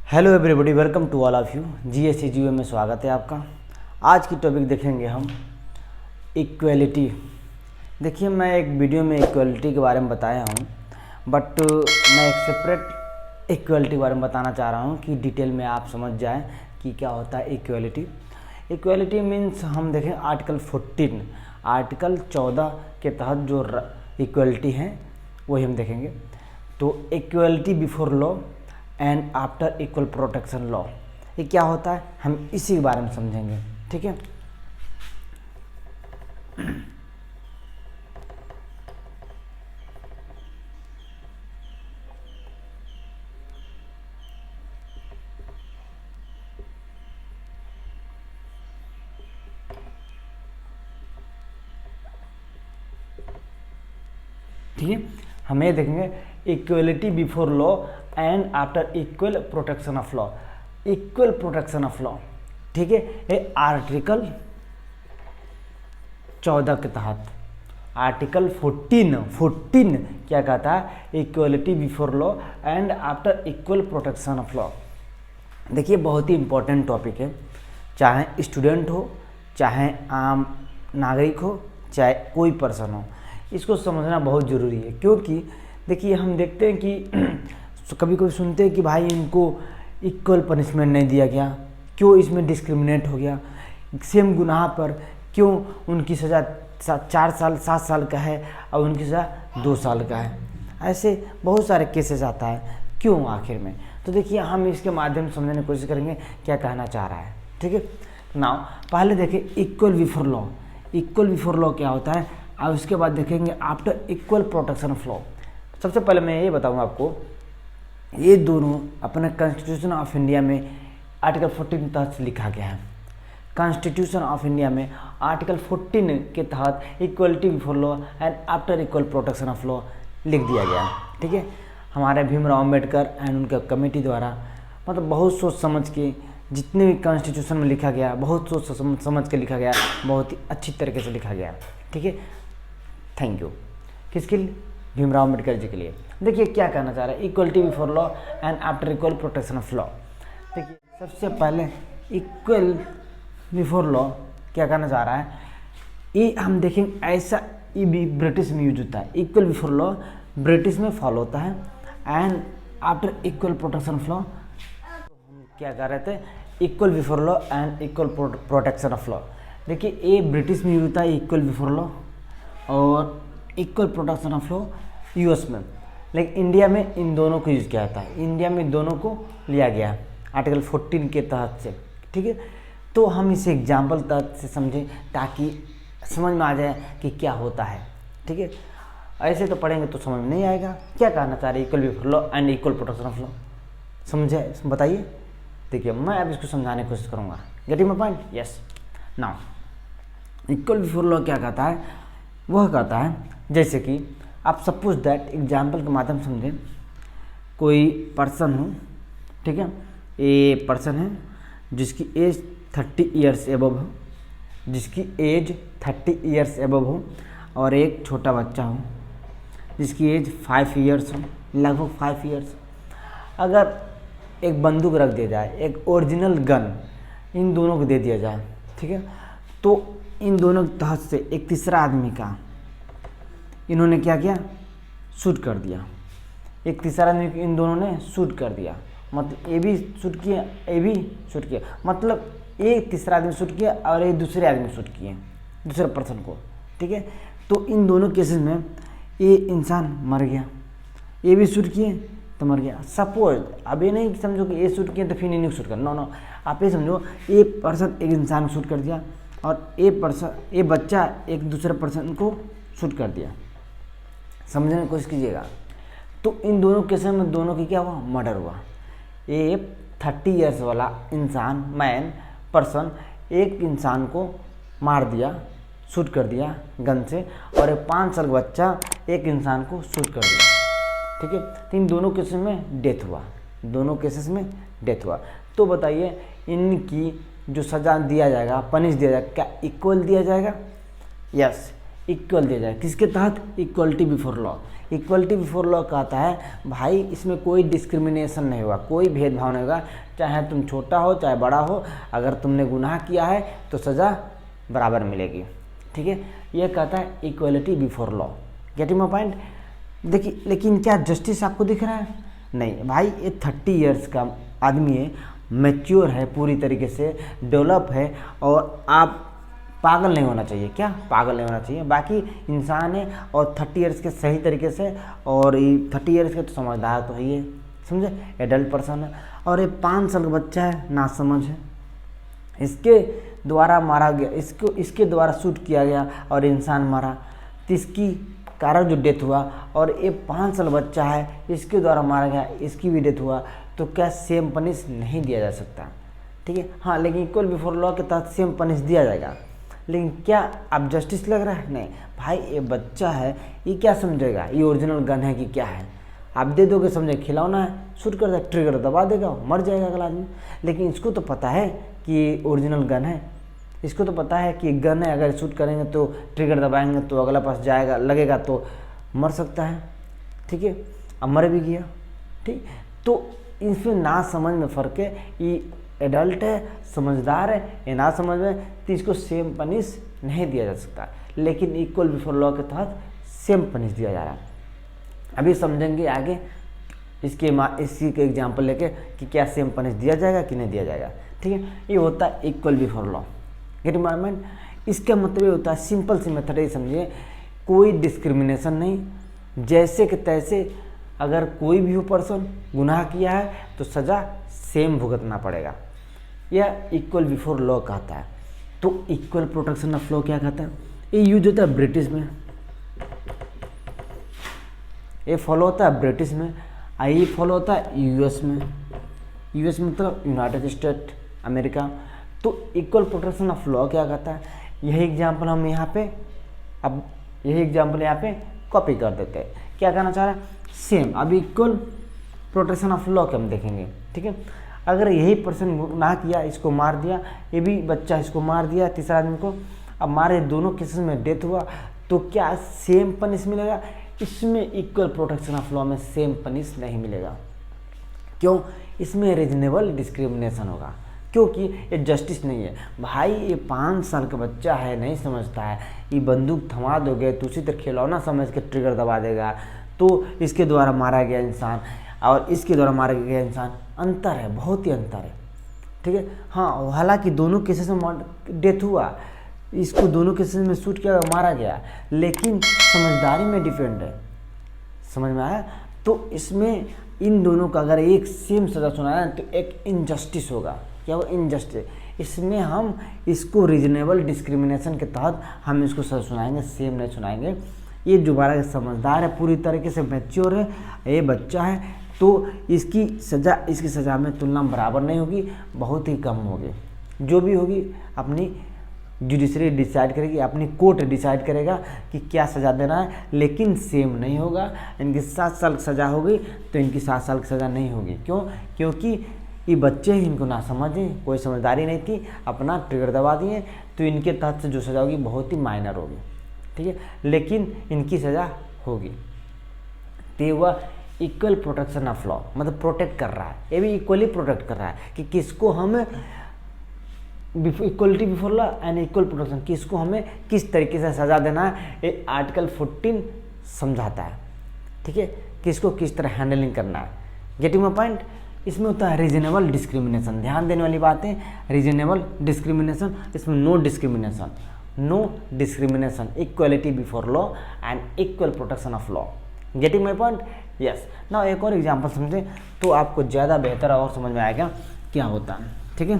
Hello everybody, welcome to all of you. GSCGO में स्वागत है आपका। आज की टॉपिक देखेंगे हम इक्वलिटी। देखिए, मैं एक वीडियो में इक्वलिटी के बारे में बताया हूँ, बट मैं एक सेपरेट इक्वलिटी के बारे में बताना चाह रहा हूँ कि डिटेल में आप समझ जाएं कि क्या होता है इक्वलिटी। इक्वलिटी मीन्स हम देखें आर्टिकल 14 के तहत जो इक्वलिटी है वही हम देखेंगे। तो equality before law and after equal protection law, ये क्या होता है हम इसी के बारे में समझेंगे। ठीक है, ठीक है, हम ये देखेंगे equality before law and after equal protection of law. Equal protection of law, ठीक है, ये आर्टिकल 14 के तहत आर्टिकल 14 क्या कहता है, equality before law and after equal protection of law. देखिए, बहुत ही इंपॉर्टेंट टॉपिक है, चाहे स्टूडेंट हो, चाहे आम नागरिक हो, चाहे कोई पर्सन हो, इसको समझना बहुत ज़रूरी है। क्योंकि देखिए, हम देखते हैं कि कभी कभी सुनते हैं कि भाई इनको इक्वल पनिशमेंट नहीं दिया गया, क्यों इसमें डिस्क्रिमिनेट हो गया, सेम गुनाह पर क्यों उनकी सज़ा 4 साल 7 साल का है और उनकी सज़ा 2 साल का है। ऐसे बहुत सारे केसेस आता है, क्यों आखिर में। तो देखिए, हम इसके माध्यम से समझने की कोशिश करेंगे क्या कहना चाह रहा है। ठीक है, नाउ पहले देखिए equal before law. Equal before law क्या होता है और उसके बाद देखेंगे after equal protection of law. सबसे पहले मैं ये बताऊंगा आपको, ये दोनों अपने कॉन्स्टिट्यूशन ऑफ इंडिया में आर्टिकल 14 तहत से लिखा गया है। कॉन्स्टिट्यूशन ऑफ इंडिया में आर्टिकल 14 के तहत equality before law and after equal protection of law लिख दिया गया है। ठीक है, हमारे भीमराव अम्बेडकर एंड उनका कमेटी द्वारा मतलब बहुत सोच समझ के जितने भी कॉन्स्टिट्यूशन में लिखा गया, बहुत सोच समझ के लिखा गया, बहुत ही अच्छी तरीके से लिखा गया। ठीक है, थैंक यू। किसके लिए? भीमराव अम्बेडकर जी के लिए। देखिए क्या कहना चाह रहा है, equality before law and after equal protection of law. देखिए, सबसे पहले इक्वल बिफोर लॉ क्या कहना चाह रहा है, ये हम देखेंगे ऐसा ये भी ब्रिटिश में यूज होता है। इक्वल बिफोर लॉ ब्रिटिश में फॉलो होता है and after equal protection of law हम क्या कर रहे थे, equal before law and equal protection of law. देखिए, ये ब्रिटिश में यूज होता है इक्वल बिफोर लॉ और equal protection of law US में, लेकिन इंडिया में इन दोनों को यूज़ किया जाता है। इंडिया में दोनों को लिया गया है आर्टिकल 14 के तहत से। ठीक है, तो हम इसे एग्जाम्पल तहत से समझें ताकि समझ में आ जाए कि क्या होता है। ठीक है, ऐसे तो पढ़ेंगे तो समझ में नहीं आएगा। क्या कहना चाह रहे हैं, equal before law and equal protection of law, समझे? बताइए। देखिए, मैं अब इसको समझाने की कोशिश करूँगा। Getting my point? Yes. Now equal before law क्या कहता है, वह कहता है जैसे कि आप सपोज दैट एग्जाम्पल के माध्यम से समझें, कोई पर्सन हो, ठीक है, ये पर्सन है जिसकी एज 30 ईयर्स एबव हो, जिसकी एज 30 ईयर्स एबव हो, और एक छोटा बच्चा हो जिसकी एज 5 ईयर्स हो, लगभग 5 ईयर्स। अगर एक बंदूक रख दिया जाए, एक ओरिजिनल गन इन दोनों को दे दिया जाए, ठीक है, तो इन दोनों के तहत से एक तीसरा आदमी का इन्होंने क्या किया, शूट कर दिया। एक तीसरा आदमी को इन दोनों ने शूट कर दिया, मतलब ये भी शूट किया, ये भी शूट किया, मतलब एक तीसरा आदमी शूट किया और एक दूसरे आदमी शूट किए दूसरे पर्सन को। ठीक है, तो इन दोनों केसेस में ये इंसान मर गया, ये भी शूट किए तो मर गया। सपोज अब ये नहीं समझो कि ये शूट किए तो फिर इन्हीं को शूट कर, नो, आप ये समझो ये पर्सन एक इंसान को शूट कर दिया और ये बच्चा एक दूसरे पर्सन को शूट कर दिया। समझने की कोशिश कीजिएगा। तो इन दोनों केसेस में दोनों की क्या हुआ, मर्डर हुआ। ये 30 ईयर्स वाला इंसान, मैन पर्सन, एक इंसान को मार दिया, शूट कर दिया गन से, और एक 5 साल का बच्चा एक इंसान को शूट कर दिया। ठीक है, तो इन दोनों केसेस में डेथ हुआ, दोनों केसेस में डेथ हुआ। तो बताइए, इनकी जो सज़ा दिया जाएगा, पनिश दिया जाएगा, क्या इक्वल दिया जाएगा? यस, इक्वल दिया जाए। किसके तहत? Equality before law. Equality before law कहता है भाई इसमें कोई डिस्क्रिमिनेशन नहीं होगा, कोई भेदभाव नहीं होगा, चाहे तुम छोटा हो चाहे बड़ा हो, अगर तुमने गुनाह किया है तो सज़ा बराबर मिलेगी। ठीक है, ये कहता है equality before law. Getting my point. देखिए लेकिन क्या जस्टिस आपको दिख रहा है? नहीं भाई, ये 30 ईयर्स का आदमी है, मैच्योर है, पूरी तरीके से डेवलप है, और आप पागल नहीं होना चाहिए। क्या पागल नहीं होना चाहिए? बाकी इंसान है और 30 ईयर्स के सही तरीके से, और ये 30 ईयर्स के तो समझदार तो है, ये समझे, एडल्ट पर्सन है। और ये 5 साल का बच्चा है, नासमझ है, इसके द्वारा मारा गया, इसके द्वारा शूट किया गया और इंसान मारा, तो इसकी कारण जो डेथ हुआ, और ये 5 साल बच्चा है, इसके द्वारा मारा गया, इसकी भी डेथ हुआ, तो क्या सेम पनिश नहीं दिया जा सकता? ठीक है, हाँ, लेकिन इक्वल बिफोर लॉ के तहत सेम पनिश दिया जाएगा। लेकिन क्या अब जस्टिस लग रहा है? नहीं भाई, ये बच्चा है, ये क्या समझेगा ये ओरिजिनल गन है कि क्या है? आप दे दोगे, समझे खिलौना है, शूट कर दे, ट्रिगर दबा देगा, मर जाएगा अगला आदमी। लेकिन इसको तो पता है कि ये ओरिजिनल गन है, इसको तो पता है कि गन है, अगर शूट करेंगे तो ट्रिगर दबाएंगे तो अगला पास जाएगा, लगेगा तो मर सकता है। ठीक है, अब मर भी गया। ठीक, तो इसमें ना समझ में फ़र्क है, ये एडल्ट है, समझदार है, ये ना समझ में, तो इसको सेम पनिश नहीं दिया जा सकता। लेकिन इक्वल बिफोर लॉ के तहत सेम पनिश दिया जा रहा है। अभी समझेंगे आगे इसी के एग्जाम्पल लेके कि क्या सेम पनिश दिया जाएगा कि नहीं दिया जाएगा। ठीक है, ये होता है equal before law. Gate my point. इसका मतलब ये होता है, सिंपल सी मेथड है, समझिए, कोई डिस्क्रिमिनेशन नहीं, जैसे कि तैसे अगर कोई भी हो पर्सन गुनाह किया है तो सज़ा सेम भुगतना पड़ेगा। यह इक्वल बिफोर लॉ कहता है। तो इक्वल प्रोटेक्शन ऑफ लॉ क्या कहता है? ये यूज होता है ब्रिटिश में, ये फॉलो होता है ब्रिटिश में, ये फॉलो होता है यूएस में। यूएस मतलब यूनाइटेड स्टेट अमेरिका। तो इक्वल प्रोटेक्शन ऑफ लॉ क्या कहता है? यही एग्जाम्पल हम यहाँ पे, अब यही एग्जाम्पल यहाँ पे कॉपी कर देते हैं। क्या कहना चाह रहा है? सेम। अब इक्वल प्रोटेक्शन ऑफ लॉ के हम देखेंगे। ठीक है, अगर यही पर्सन गुनाह किया, इसको मार दिया, ये भी बच्चा इसको मार दिया, तीसरा आदमी को, अब मारे, दोनों केसेस में डेथ हुआ, तो क्या सेम पनिश मिलेगा? इसमें इक्वल प्रोटेक्शन ऑफ लॉ में सेम पनिश नहीं मिलेगा। क्यों? इसमें रीजनेबल डिस्क्रिमिनेशन होगा, क्योंकि ये जस्टिस नहीं है। भाई ये 5 साल का बच्चा है, नहीं समझता है, ये बंदूक थमा दोगे तो उसी तरह खिलौना समझ के ट्रिगर दबा देगा, तो इसके द्वारा मारा गया इंसान और इसके द्वारा मारा गया इंसान, अंतर है, बहुत ही अंतर है। ठीक है, हाँ, हालांकि दोनों केसेस में डेथ हुआ, इसको दोनों केसेस में शूट किया, मारा गया, लेकिन समझदारी में डिफरेंट है। समझ में आया? तो इसमें इन दोनों का अगर एक सेम सज़ा सुनाया तो एक इनजस्टिस होगा। क्या वो इनजस्टिस? इसमें हम इसको रीजनेबल डिस्क्रिमिनेशन के तहत हम इसको सज़ा सुनाएंगे, सेम नहीं सुनाएंगे। ये दोबारा समझदार है, पूरी तरीके से मैच्योर है, ये बच्चा है, तो इसकी सज़ा में तुलना बराबर नहीं होगी, बहुत ही कम होगी। जो भी होगी अपनी जुडिशरी डिसाइड करेगी, अपनी कोर्ट डिसाइड करेगा कि क्या सज़ा देना है, लेकिन सेम नहीं होगा। इनकी 7 साल की सज़ा होगी तो इनकी 7 साल की सज़ा नहीं होगी। क्यों? क्योंकि ये बच्चे ही, इनको ना समझे, कोई समझदारी नहीं थी, अपना ट्रिगर दबा दिए, तो इनके तहत से जो सज़ा होगी बहुत ही माइनर होगी। ठीक है, लेकिन इनकी सज़ा होगी। तो वह इक्वल प्रोटेक्शन ऑफ लॉ, मतलब प्रोटेक्ट कर रहा है, ये भी इक्वली प्रोटेक्ट कर रहा है कि किसको हमें equality before law and equal protection, किसको हमें किस तरीके से सज़ा देना है, ये आर्टिकल 14 समझाता है। ठीक है, किसको किस तरह हैंडलिंग करना है। Getting my point. इसमें होता है रीजनेबल डिस्क्रिमिनेशन, ध्यान देने वाली बात है, रीजनेबल डिस्क्रिमिनेशन, इसमें no discrimination, equality before law and equal protection of law. Getting my point? Yes. Now एक और एग्जांपल समझें तो आपको ज़्यादा बेहतर और समझ में आएगा क्या होता है। ठीक है,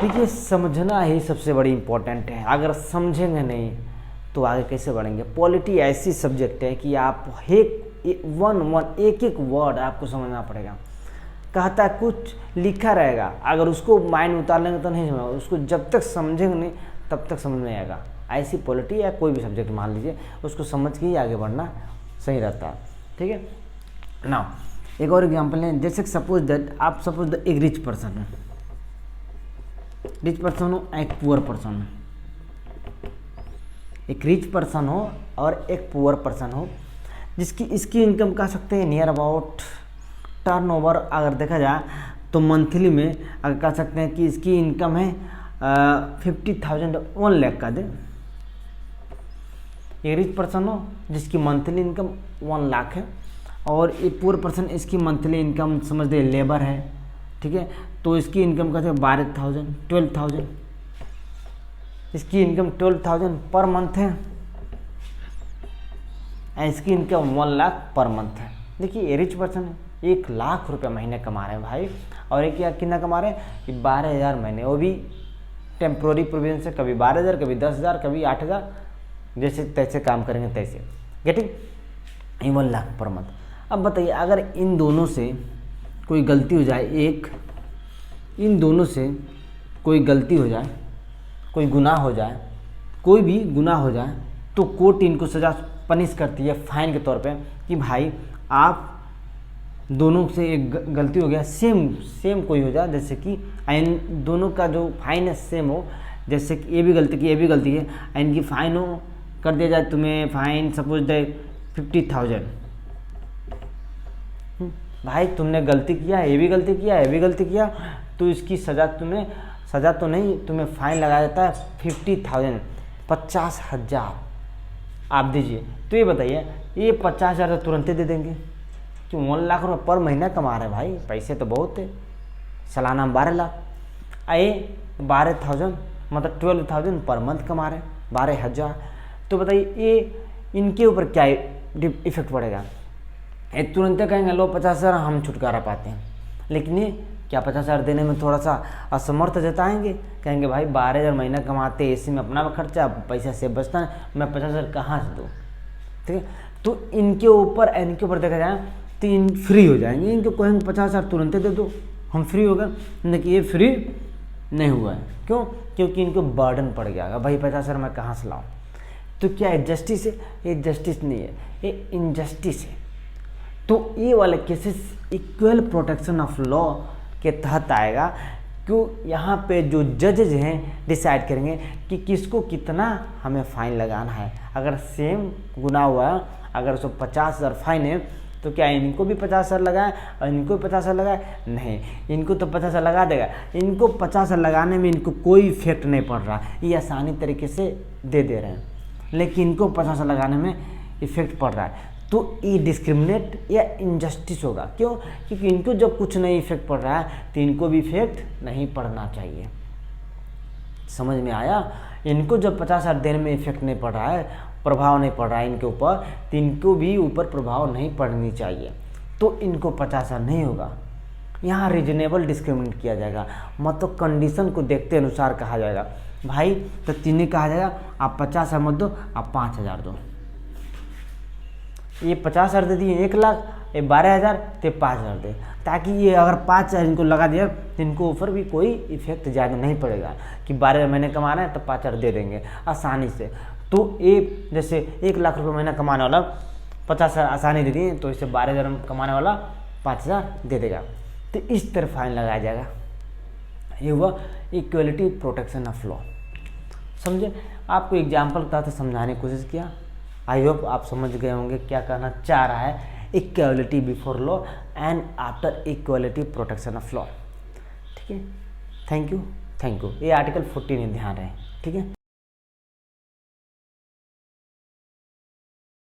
देखिए, समझना ही सबसे बड़ी इम्पोर्टेंट है। अगर समझेंगे नहीं तो आगे कैसे बढ़ेंगे। पॉलिटी ऐसी सब्जेक्ट है कि आप एक वर्ड आपको समझना पड़ेगा। कहता कुछ लिखा रहेगा, अगर उसको माइंड में उतार लेंगे तो नहीं समझ, उसको जब तक समझेंगे नहीं तब तक समझ में आएगा। ऐसी पॉलिटी या कोई भी सब्जेक्ट मान लीजिए, उसको समझ के ही आगे बढ़ना सही रहता है। ठीक है, नाउ एक और एग्जांपल है, जैसे सपोज दैट आप सपोज एक रिच पर्सन हो, एक पुअर पर्सन हो, एक रिच पर्सन हो और एक पुअर पर्सन हो, जिसकी इसकी इनकम कह सकते हैं नियर अबाउट टर्नओवर अगर देखा जाए तो मंथली में अगर कह सकते हैं कि इसकी इनकम है 50,000 1 लाख का दे। ये रिच पर्सन हो जिसकी मंथली इनकम 1 लाख है, और ये पुअर पर्सन इसकी मंथली इनकम समझ दे लेबर है, ठीक है, तो इसकी इनकम कहते हैं 12,000 12,000, इसकी इनकम 12,000 पर मंथ है, इसकी इनकम 1 लाख पर मंथ है। देखिए ये रिच पर्सन है, 1 लाख रुपये महीने कमा रहे हैं भाई, और एक कितना कमा रहे हैं कि 12,000 महीने, वो भी टेम्प्रोरी प्रोविजन से, कभी 12,000 कभी 10,000 कभी 8,000, जैसे तैसे काम करेंगे तैसे। Getting, 1 lakh per month. अब बताइए अगर इन दोनों से कोई गलती हो जाए, इन दोनों से कोई गलती हो जाए, कोई गुनाह हो जाए, कोई भी गुनाह हो जाए, तो कोर्ट इनको सज़ा पनिश करती है फाइन के तौर पे कि भाई आप दोनों से एक गलती हो गया, सेम कोई हो जाए, जैसे कि इन दोनों का जो फाइन है सेम हो, जैसे कि ये भी गलती की ये भी गलती है, इनकी फाइन हो कर दिया जाए तुम्हें फाइन सपोज दे 50,000। भाई तुमने गलती किया, ये भी गलती किया, ये भी गलती किया, तो इसकी सज़ा तो नहीं, तुम्हें फाइन लगाया जाता है 50,000 50,000 आप दीजिए। तो ये बताइए ये 50,000 तो तुरंत दे देंगे कि 1 लाख रुपये पर महीना कमा रहे हैं भाई, पैसे तो बहुत है, सालाना 12 लाख, आए 12,000 मतलब 12,000 पर मंथ कमा रहे हैं, 12,000। तो बताइए ये इनके ऊपर क्या इफेक्ट पड़ेगा? ये तुरंत कहेंगे लो 50,000 हम छुटकारा पाते हैं, लेकिन ये क्या 50,000 देने में थोड़ा सा असमर्थ जताएंगे, कहेंगे भाई 12,000 महीना कमाते, इसी में अपना खर्चा पैसा से बचता है, मैं 50,000 कहाँ से दूँ? ठीक है, तो इनके ऊपर देखा जाए तो इन फ्री हो जाएंगे, इनको कहेंगे 50,000 तुरंत दे दो, हम फ्री हो गए, लेकिन ये फ्री नहीं हुआ है। क्यों? क्योंकि इनको बर्डन पड़ गया भाई 50,000 मैं कहाँ से लाऊँ। तो क्या है जस्टिस है? ये जस्टिस नहीं है, ये इनजस्टिस है। तो ये वाले cases equal protection of law के तहत आएगा, क्यों यहाँ पे जो जजेज हैं डिसाइड करेंगे कि किसको कितना हमें फ़ाइन लगाना है। अगर सेम गुनाह हुआ, अगर उसको 50,000 फाइन है, तो क्या इनको भी 50,000 लगाए और इनको भी 50,000 लगाए? नहीं, इनको तो 50,000 लगा देगा, इनको 50,000 लगाने में इनको कोई इफेक्ट नहीं पड़ रहा, ये आसानी तरीके से दे रहे हैं, लेकिन इनको 50,000 लगाने में इफेक्ट पड़ रहा है। तो ये डिस्क्रिमिनेट या इनजस्टिस होगा। क्यों? क्योंकि इनको जब कुछ नहीं इफेक्ट पड़ रहा है तो इनको भी इफेक्ट नहीं पड़ना चाहिए। समझ में आया? इनको जब 50,000 देने में इफेक्ट नहीं पड़ रहा है, प्रभाव नहीं पड़ रहा है इनके ऊपर, तो इनको भी ऊपर प्रभाव नहीं पड़नी चाहिए, तो इनको 50,000 नहीं होगा। यहाँ रीजनेबल डिस्क्रिमिनेट किया जाएगा, मतलब कंडीशन को देखते अनुसार कहा जाएगा। भाई तो तीनों कहा जाएगा आप 50,000 मत दो, आप 5,000 दो। ये 50,000 दे दिए 1 लाख, ये 12,000 तो 5,000 दे, ताकि ये अगर 5,000 इनको लगा दिया तो इनको ऊपर भी कोई इफेक्ट ज़्यादा नहीं पड़ेगा कि 12 महीने कमा रहे हैं तो 5,000 दे देंगे आसानी से। तो ये जैसे 1 लाख रुपये महीना कमाने वाला 50,000 आसानी दे दिए, तो इसे 12,000 कमाने वाला 5,000 दे देगा। तो इस तरह फाइन लगाया जाएगा। ये हुआ इक्वलिटी प्रोटेक्शन ऑफ लॉ। समझे? आपको एग्जाम्पल के तहत समझाने की कोशिश किया। आई होप आप समझ गए होंगे क्या कहना चाह रहा है equality before law and after equality protection of law. ठीक है, थैंक यू। ये आर्टिकल 14 ध्यान रहे। ठीक है।